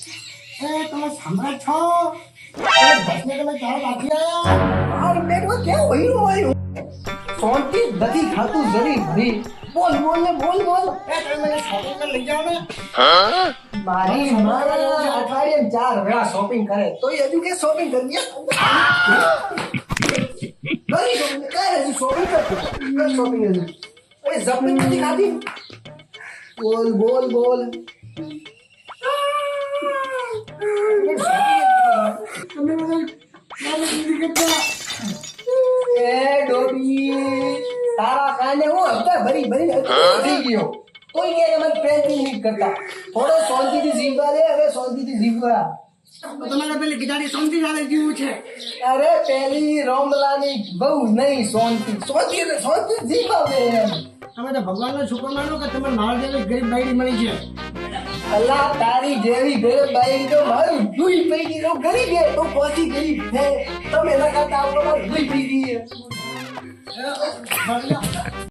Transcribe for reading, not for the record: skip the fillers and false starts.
તમે સાંભળો છો બસને તમે ચાર બાકી આયા और बेटो क्या वही हुआ शांति गति खातू जरी भरी बोल बोल ने बोल बोल તમે મને શોપિંગ પર લઈ જાઓ ને મારી માં અઠવાડિયે 4 વેળા શોપિંગ કરે તો એ હજુ કે શોપિંગ કરી કરી શોપિંગ કર શોપિંગ હજુ ઓય શોપિંગ નથી ખાધી બોલ બોલ બોલ તમે મને મારી દીદી કરતા એ ડોબી તારા કાને હું હપ્તા ભરી ભરી થઈ ગયો કોઈ કે મને પ્રેમથી નહીં કરતા થોડો શાંતિથી જીવવા દે હવે શાંતિથી જીવવા તમારે પેલી ગિટારી સમજી ચાલે જેવું છે અરે પેલી રોમલાની બહુ નહીં શાંતિ જીવવા દે એમ તમે તો ભગવાનનો શુક્ર માનો કે તમને મારા જેવી ગરીબ બાયડી મળી છે અલ્લાહ તારી જેવી ગરીબ બાઈ તો મારું દુઈ પૈકી તો ગરીબ છે તો પહોંચી ગરીબ છે તમે એના કરતા આપણો દુઈ પી ગઈ